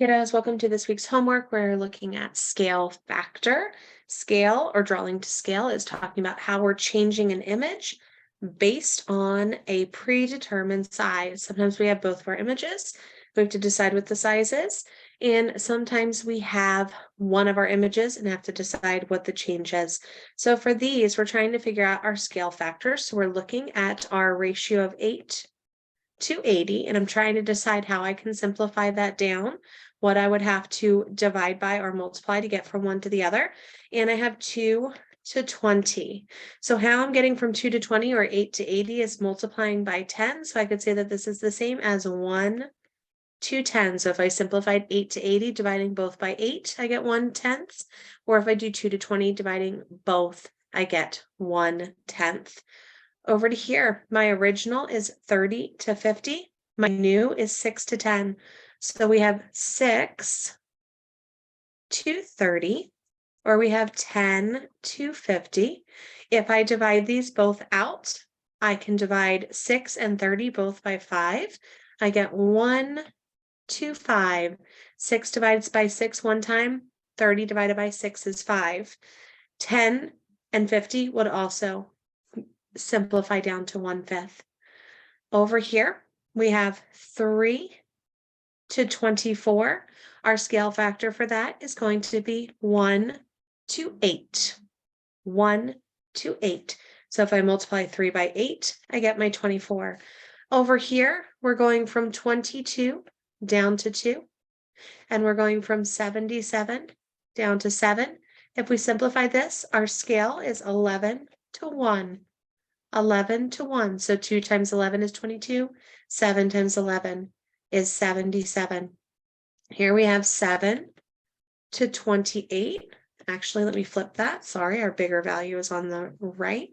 Kiddos, welcome to this week's homework. We're looking at scale factor. Scale or drawing to scale is talking about how we're changing an image based on a predetermined size. Sometimes we have both of our images. We have to decide what the size is. And sometimes we have one of our images and have to decide what the change is. So for these, we're trying to figure out our scale factors. So we're looking at our ratio of 8 to 80, and I'm trying to decide how I can simplify that down, what I would have to divide by or multiply to get from one to the other. And I have 2 to 20. So how I'm getting from 2 to 20 or 8 to 80 is multiplying by 10. So I could say that this is the same as 1 to 10. So if I simplified 8 to 80, dividing both by 8, I get 1/10. Or if I do 2 to 20, dividing both, I get 1/10. Over to here, my original is 30 to 50. My new is 6 to 10. So we have 6 to 30, or we have 10 to 50. If I divide these both out, I can divide 6 and 30 both by 5. I get 1 to 5. 6 divided by 6 one time. 30 divided by 6 is 5. 10 and 50 would also simplify down to 1/5. Over here, we have 3 to 24. Our scale factor for that is going to be 1 to 8. 1 to 8. So if I multiply 3 by 8, I get my 24. Over here, we're going from 22 down to 2, and we're going from 77 down to 7. If we simplify this, our scale is 11 to 1. 11 to 1. So 2 times 11 is 22. 7 times 11 is 77. Here we have 7 to 28. Actually, let me flip that. Sorry, our bigger value is on the right.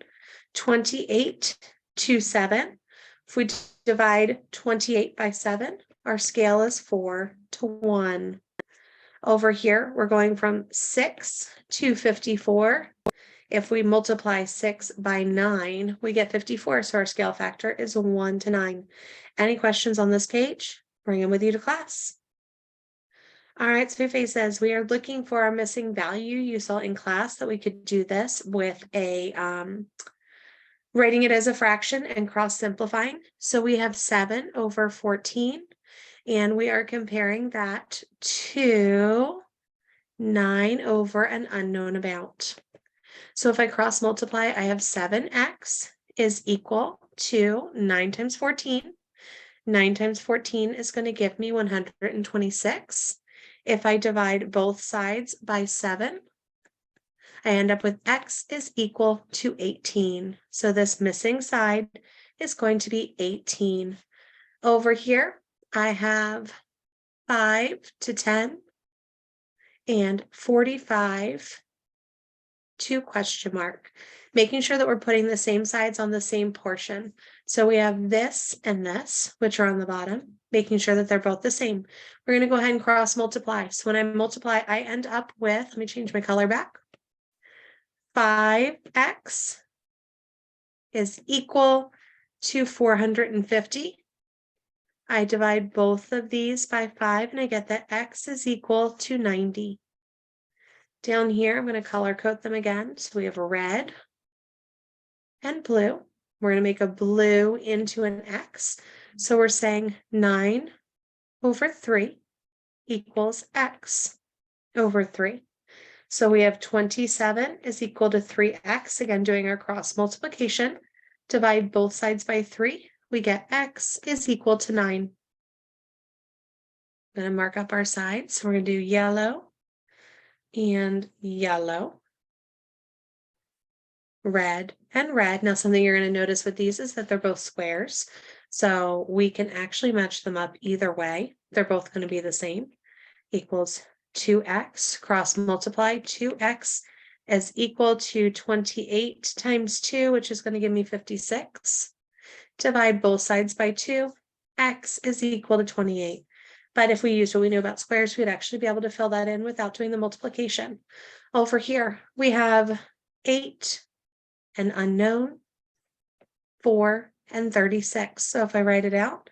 28 to 7. If we divide 28 by 7, our scale is 4 to 1. Over here, we're going from 6 to 54. If we multiply 6 by 9, we get 54. So our scale factor is 1 to 9. Any questions on this page? Bring them with you to class. All right, Sufei says, we are looking for our missing value. You saw in class that we could do this with a writing it as a fraction and cross simplifying. So we have 7 over 14, and we are comparing that to 9 over an unknown amount. So if I cross multiply, I have 7x is equal to 9 times 14. 9 times 14 is going to give me 126. If I divide both sides by 7, I end up with x is equal to 18. So this missing side is going to be 18. Over here, I have 5 to 10 and 45 to question mark, making sure that we're putting the same sides on the same portion. So we have this and this, which are on the bottom, making sure that they're both the same. We're going to go ahead and cross multiply. So when I multiply, I end up with, let me change my color back. 5x is equal to 450. I divide both of these by 5 and I get that x is equal to 90. Down here, I'm going to color code them again. So we have red and blue. We're going to make a blue into an X. So we're saying 9 over 3 equals X over 3. So we have 27 is equal to 3x. Again, doing our cross multiplication. Divide both sides by 3. We get x is equal to 9. I'm going to mark up our sides. So we're going to do yellow and yellow, red and red. Now, something you're going to notice with these is that they're both squares. So we can actually match them up either way. They're both going to be the same. Equals 2x, cross multiply, 2x is equal to 28 times 2, which is going to give me 56. Divide both sides by 2, x is equal to 28. But if we used what we knew about squares, we'd actually be able to fill that in without doing the multiplication. Over here, we have 8, an unknown, 4, and 36. So if I write it out,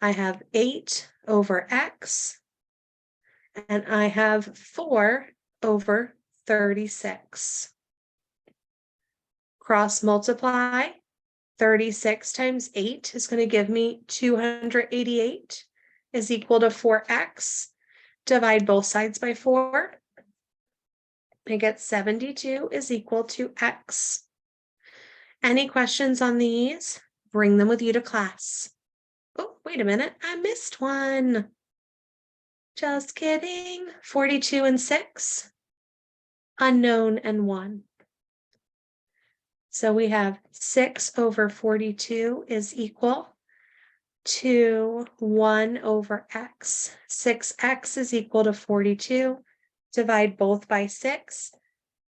I have 8 over x and I have 4 over 36. Cross multiply, 36 times 8 is going to give me 288 is equal to 4x. Divide both sides by 4. I get 72 is equal to x. Any questions on these? Bring them with you to class. Oh, wait a minute, I missed one. Just kidding. 42 and 6. Unknown and 1. So we have 6 over 42 is equal to 1 over x. 6x is equal to 42. Divide both by 6.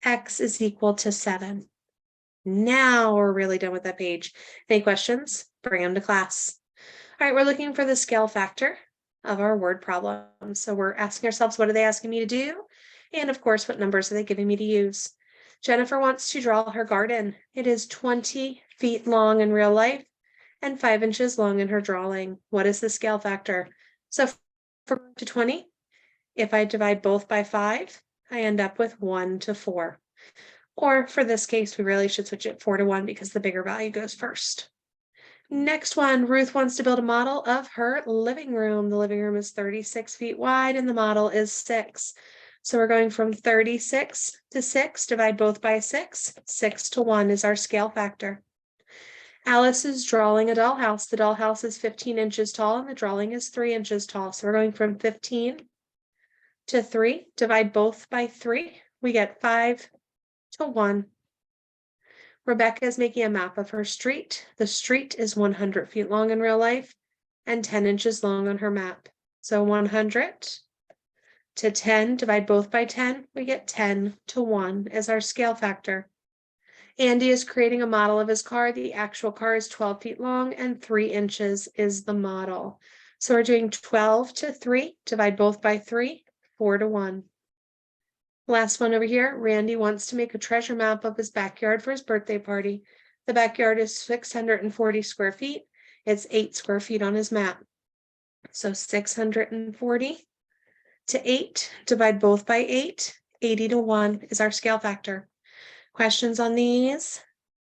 X is equal to 7. Now we're really done with that page. Any questions? Bring them to class. All right, we're looking for the scale factor of our word problem. So we're asking ourselves, what are they asking me to do? And of course, what numbers are they giving me to use? Jennifer wants to draw her garden. It is 20 feet long in real life and 5 inches long in her drawing. What is the scale factor? So for to 20, if I divide both by 5, I end up with 1 to 4. Or for this case, we really should switch it 4 to 1 because the bigger value goes first. Next one, Ruth wants to build a model of her living room. The living room is 36 feet wide and the model is 6. So we're going from 36 to 6, divide both by 6. 6 to 1 is our scale factor. Alice is drawing a dollhouse. The dollhouse is 15 inches tall and the drawing is 3 inches tall. So we're going from 15 to 3, divide both by 3. We get 5 to 1. Rebecca is making a map of her street. The street is 100 feet long in real life and 10 inches long on her map. So 100 to 10, divide both by 10, we get 10 to 1 as our scale factor. Andy is creating a model of his car. The actual car is 12 feet long and 3 inches is the model. So we're doing 12 to 3, divide both by 3, 4 to 1. Last one over here, Randy wants to make a treasure map of his backyard for his birthday party. The backyard is 640 square feet. It's 8 square feet on his map. So 640 to 8, divide both by 8, 80 to 1 is our scale factor. Questions on these?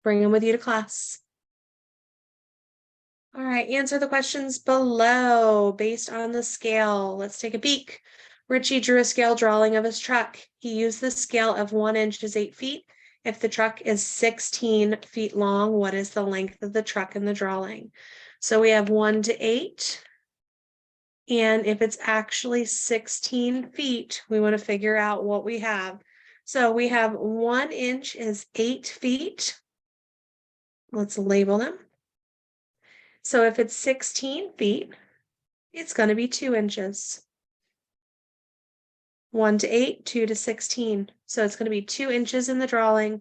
Bring them with you to class. All right, answer the questions below based on the scale. Let's take a peek. Richie drew a scale drawing of his truck. He used the scale of 1 inch is 8 feet. If the truck is 16 feet long, what is the length of the truck in the drawing? So we have 1 to 8. And if it's actually 16 feet, we want to figure out what we have. So we have 1 inch is 8 feet. Let's label them. So if it's 16 feet, it's going to be 2 inches. 1 to 8, 2 to 16. So it's going to be 2 inches in the drawing.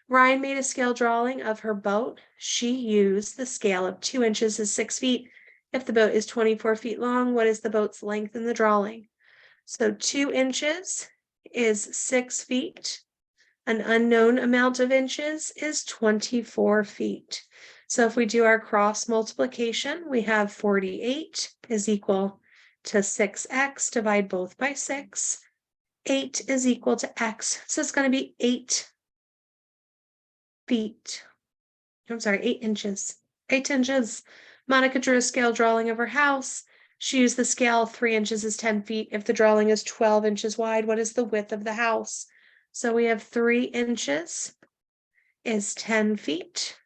Ryan made a scale drawing of her boat. She used the scale of 2 inches is 6 feet. If the boat is 24 feet long, what is the boat's length in the drawing? So 2 inches is 6 feet. An unknown amount of inches is 24 feet. So if we do our cross multiplication, we have 48 is equal to 6x, divide both by 6. 8 is equal to x. So it's going to be 8 feet. I'm sorry, 8 inches. 8 inches. Monica drew a scale drawing of her house. She used the scale 3 inches is 10 feet. If the drawing is 12 inches wide, what is the width of the house? So we have 3 inches is 10 feet.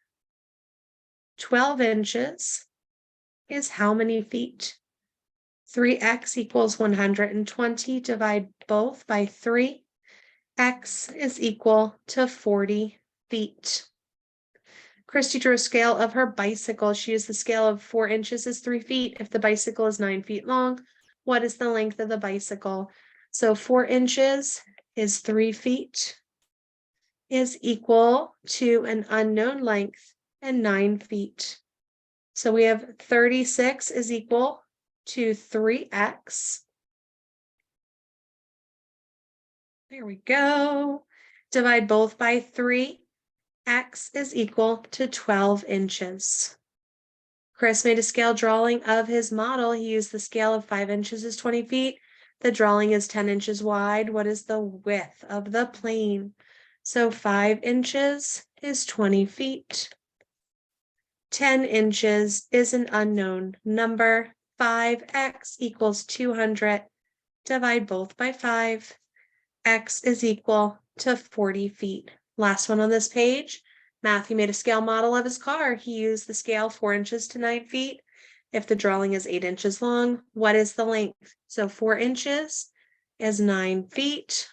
12 inches is how many feet? 3x equals 120. Divide both by 3. X is equal to 40 feet. Christy drew a scale of her bicycle. She used the scale of 4 inches is 3 feet. If the bicycle is 9 feet long, what is the length of the bicycle? So 4 inches is 3 feet is equal to an unknown length and 9 feet. So we have 36 is equal to 3x. There we go. Divide both by 3. X is equal to 12 inches. Chris made a scale drawing of his model. He used the scale of 5 inches is 20 feet. The drawing is 10 inches wide. What is the width of the plane? So 5 inches is 20 feet. 10 inches is an unknown number. 5x equals 200. Divide both by 5. X is equal to 40 feet. Last one on this page. Matthew made a scale model of his car. He used the scale 4 inches to 9 feet. If the drawing is 8 inches long, what is the length? So 4 inches is 9 feet.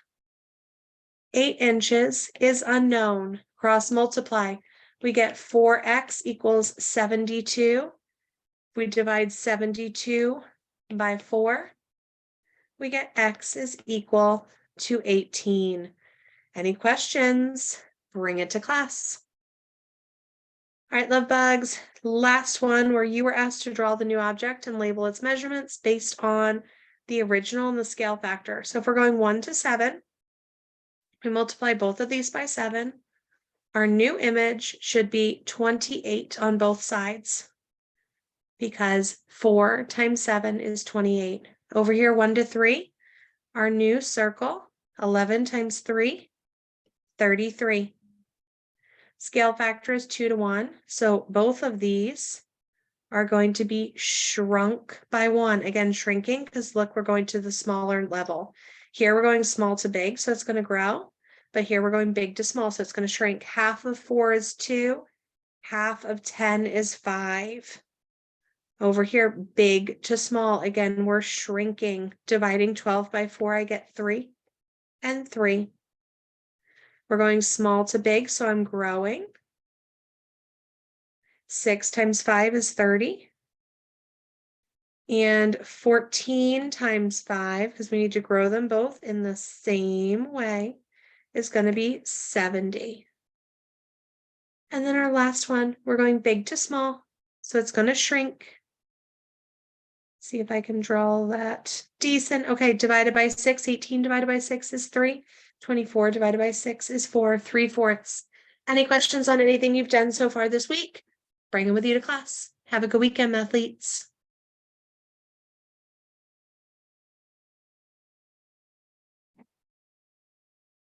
8 inches is unknown. Cross multiply. We get 4x equals 72. We divide 72 by 4. We get x is equal to 18. Any questions? Bring it to class. All right, love bugs. Last one where you were asked to draw the new object and label its measurements based on the original and the scale factor. So if we're going 1 to 7, we multiply both of these by 7. Our new image should be 28 on both sides because 4 times 7 is 28. Over here, 1 to 3, our new circle, 11 times 3, 33. Scale factor is 2 to 1. So both of these are going to be shrunk by 1. Again, shrinking because look, we're going to the smaller level. Here we're going small to big, so it's going to grow. But here we're going big to small, so it's going to shrink. Half of 4 is 2. Half of 10 is 5. Over here, big to small. Again, we're shrinking. Dividing 12 by 4, I get 3 and 3. We're going small to big, so I'm growing. 6 times 5 is 30. And 14 times 5, because we need to grow them both in the same way, is going to be 70. And then our last one, we're going big to small, so it's going to shrink. See if I can draw that decent. Okay, divided by 6, 18 divided by 6 is 3. 24 divided by 6 is 4, 3/4. Any questions on anything you've done so far this week? Bring them with you to class. Have a good weekend, athletes.